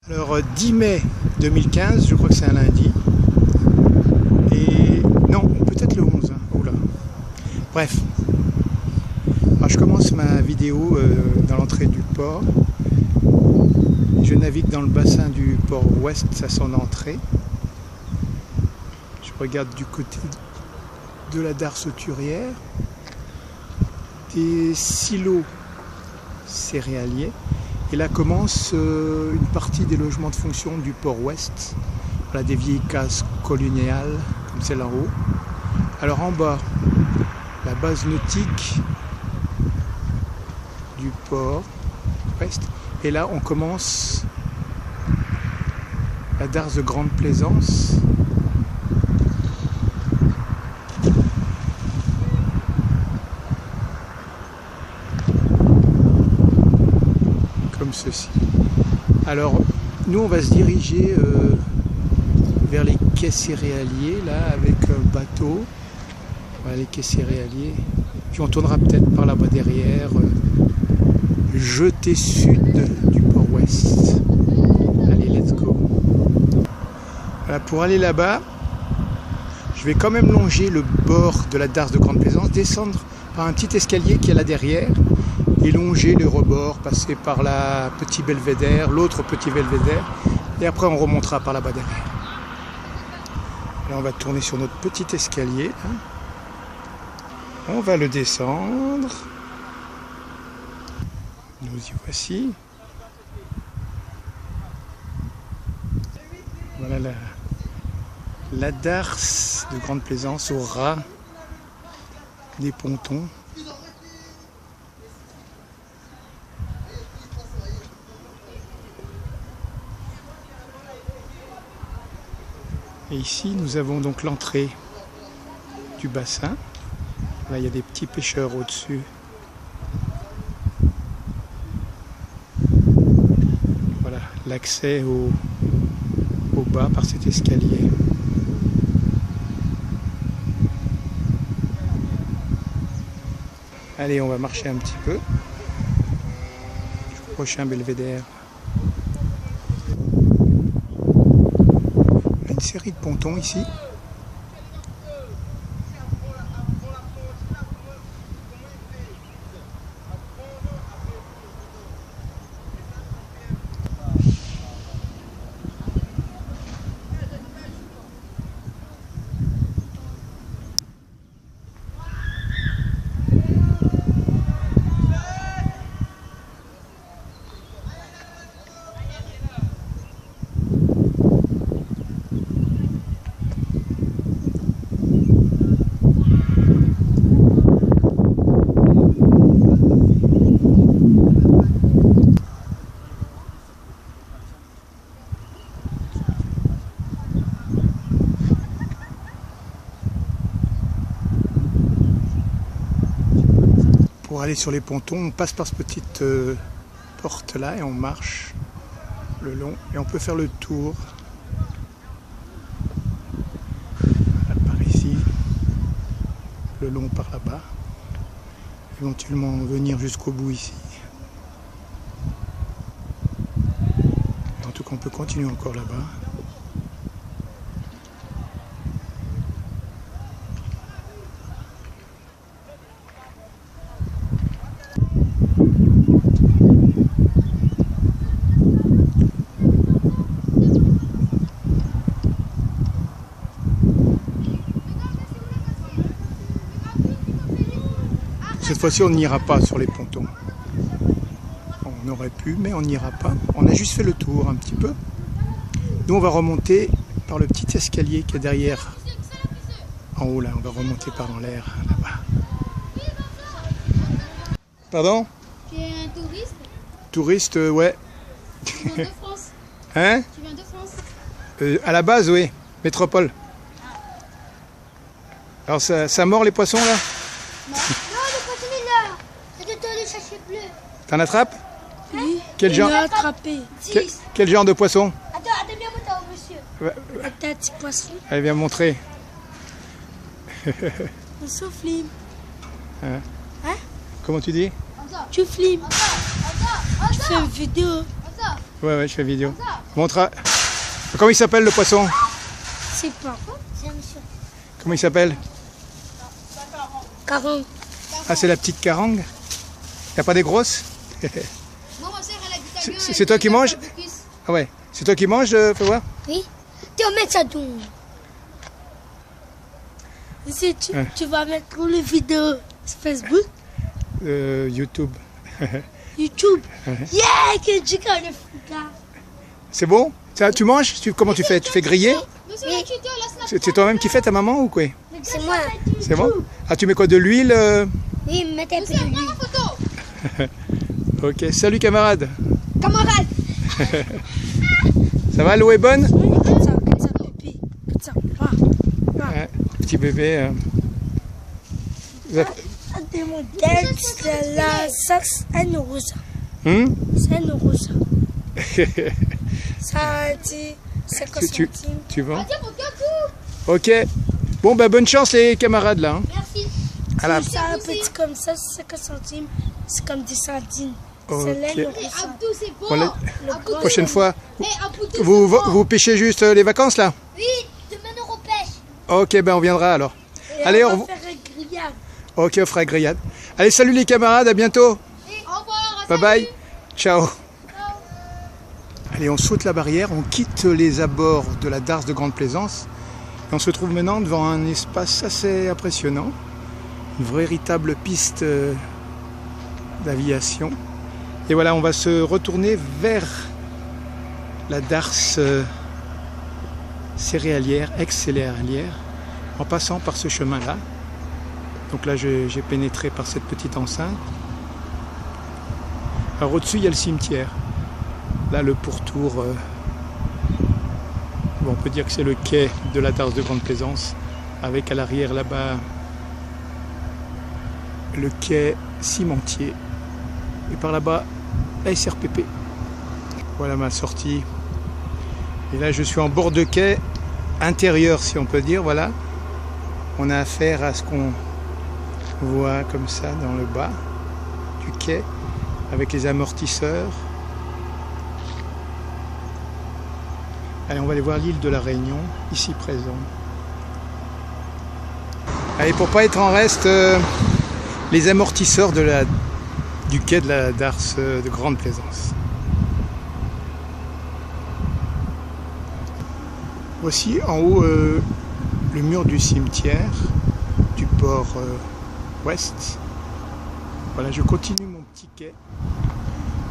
Alors 10 mai 2015, je crois que c'est un lundi. Et non, peut-être le 11. Hein. Oh là. Bref. Alors, je commence ma vidéo dans l'entrée du port. Je navigue dans le bassin du port ouest à son entrée. Je regarde du côté de la dare sauturière, des silos céréaliers. Et là commence une partie des logements de fonction du port ouest. Voilà, des vieilles cases coloniales, comme celle en haut. Alors en bas, la base nautique du port ouest. Et là, on commence la darse de Grande Plaisance. Comme ceci. Alors, nous, on va se diriger vers les quais céréaliers, là, avec un bateau. Voilà, les quais céréaliers. Puis on tournera peut-être par là-bas derrière, jeté sud du port ouest. Allez, let's go. Voilà, pour aller là-bas, je vais quand même longer le bord de la darse de Grande Plaisance, descendre par un petit escalier qui est là derrière, et longer le rebord, passer par la petit belvédère, l'autre petit belvédère, et après on remontera par là-bas derrière. Là on va tourner sur notre petit escalier, hein. On va le descendre. Nous y voici. Voilà la darse de Grande Plaisance au ras des pontons. Et ici nous avons donc l'entrée du bassin. Là il y a des petits pêcheurs au-dessus. Voilà l'accès au bas par cet escalier. Allez, on va marcher un petit peu. Prochain belvédère. Une série de pontons ici. Pour aller sur les pontons, on passe par cette petite porte là et on marche le long et on peut faire le tour par ici, le long par là-bas, éventuellement venir jusqu'au bout ici. En tout cas on peut continuer encore là-bas. Cette fois-ci, on n'ira pas sur les pontons. On aurait pu, mais on n'ira pas. On a juste fait le tour un petit peu. Nous, on va remonter par le petit escalier qui est derrière. En haut, là, on va remonter par en l'air, là-bas. Pardon? Tu es un touriste? Touriste, ouais. Tu viens de France? Hein? Tu viens de France? À la base, oui. Métropole. Alors, ça mord les poissons, là? Non. Le sachet bleu. T'en attrapes? Oui. Quel genre? Attrapé. Quel genre de poisson? Attends, bien montant, monsieur. Ouais. Un petit poisson. Allez, viens montrer. On souffle. Hein? Hein? Comment tu dis? Tu filmes. Tu fais une vidéo. Ouais, je fais vidéo. Montre. Comment il s'appelle le poisson? C'est pas. C'est un monsieur. Comment il s'appelle? Caron. Ah, c'est la petite carangue. Y'a pas des grosses? Moi, ma sœur, elle a dit ta gueule, C'est toi qui manges? Ah ouais. C'est toi qui manges, fais voir. Oui. Tu vas mettre ça d'où? Si tu vas mettre les vidéos sur Facebook, YouTube. YouTube. Yeah, que tu connais le C'est bon? Ça, tu manges? Comment tu fais? Tu fais griller? C'est toi-même qui fais, ta maman ou quoi? C'est moi. C'est bon? Ah, tu mets quoi? De l'huile? Oui, mettez un peu de l'huile. Ok, salut camarade. Camarade. Ça va, l'eau est bonne? Comme ça, pipi. Comme ça. Ouais, petit bébé. Des modèles, c'est la sauce 1 euro ça. C'est 1 euro ça. Ça dit 50 centimes. Tu vends? Ok. Bon, bah bonne chance les camarades là. Hein. Merci. C'est un petit comme ça, c'est 50 centimes. C'est comme des sardines. Ok. C'est 1 euro Et ça. Abdou, c'est bon. Bon, la prochaine fois, Abdou, c'est vous pêchez juste les vacances là? Oui, demain on repêche. Ok, ben on viendra alors. Et Allez, on va faire un grillade. Ok, on fera la grillade. Allez, salut les camarades, à bientôt. Au revoir. Bye bye. Ciao. Allez, on saute la barrière, on quitte les abords de la Darse de Grande Plaisance. Et on se trouve maintenant devant un espace assez impressionnant. Une véritable piste d'aviation. Et voilà, on va se retourner vers la Darse céréalière, ex-céréalière, en passant par ce chemin-là. Donc là, j'ai pénétré par cette petite enceinte. Alors au-dessus, il y a le cimetière. Là, le pourtour, on peut dire que c'est le quai de la Darse de Grande Plaisance, avec à l'arrière là-bas le quai cimentier. Et par là-bas, la SRPP. Voilà ma sortie. Et là, je suis en bord de quai intérieur, si on peut dire. Voilà. On a affaire à ce qu'on voit comme ça dans le bas du quai, avec les amortisseurs. Allez, on va aller voir l'île de la Réunion, ici présent. Allez, pour pas être en reste, les amortisseurs du quai de la Darse de Grande Plaisance. Voici en haut le mur du cimetière du port ouest. Voilà, je continue mon petit quai.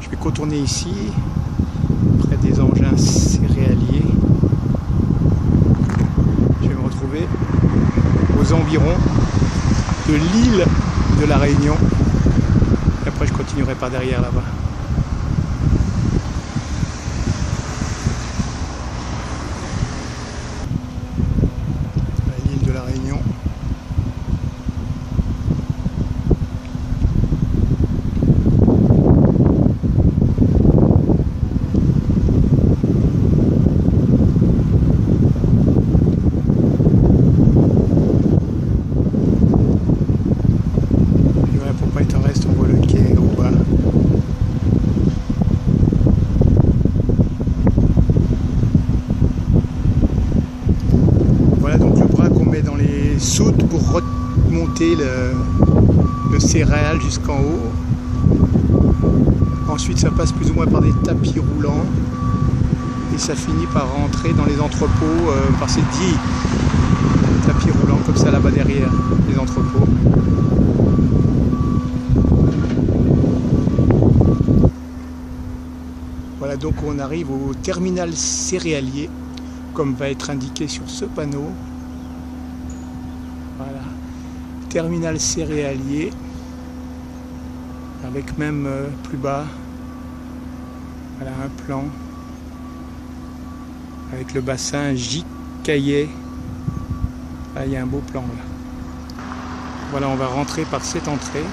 Je vais contourner ici, près des engins céréaliers. Je vais me retrouver aux environs de l'île de la Réunion. Et après, je continuerai par derrière là-bas. L'île de la Réunion. Saute pour remonter le céréal jusqu'en haut. Ensuite ça passe plus ou moins par des tapis roulants et ça finit par rentrer dans les entrepôts par ces 10 tapis roulants comme ça là-bas derrière les entrepôts. Voilà, donc on arrive au terminal céréalier comme va être indiqué sur ce panneau. Voilà, terminal céréalier, avec même plus bas, voilà un plan, avec le bassin J-Caillet. Là, il y a un beau plan là. Voilà, on va rentrer par cette entrée.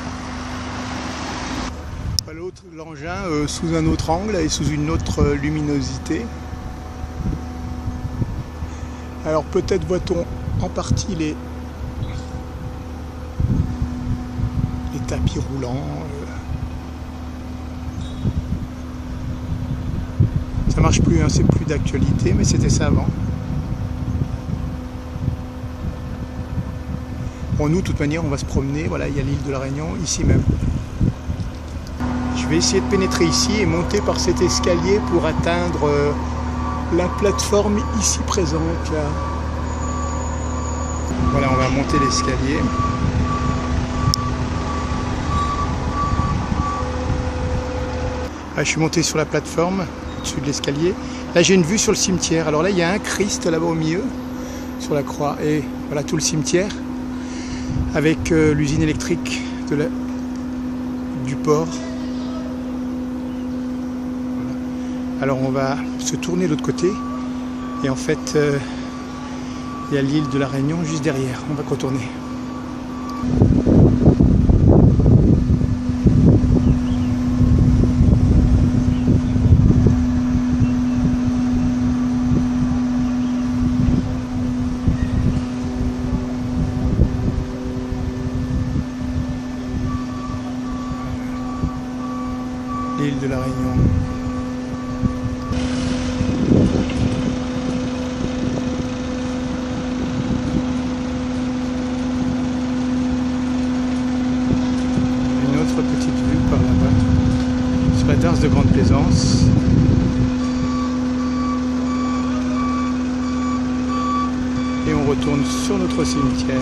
L'autre, l'engin sous un autre angle et sous une autre luminosité. Alors peut-être voit-on en partie les tapis roulants. Ça marche plus, hein, c'est plus d'actualité, mais c'était ça avant. Bon, nous, de toute manière, on va se promener. Voilà, il y a l'île de la Réunion, ici même. Je vais essayer de pénétrer ici et monter par cet escalier pour atteindre la plateforme ici présente. Là. Voilà, on va monter l'escalier. Ah, je suis monté sur la plateforme, au-dessus de l'escalier. Là, j'ai une vue sur le cimetière. Alors là, il y a un Christ là-bas au milieu, sur la croix. Et voilà tout le cimetière, avec l'usine électrique du port. Voilà. Alors, on va se tourner de l'autre côté. Et en fait, il y a l'île de la Réunion juste derrière. On va contourner. L'île de la Réunion. Une autre petite vue par là-bas, sur la darse de Grande Plaisance. Et on retourne sur notre cimetière.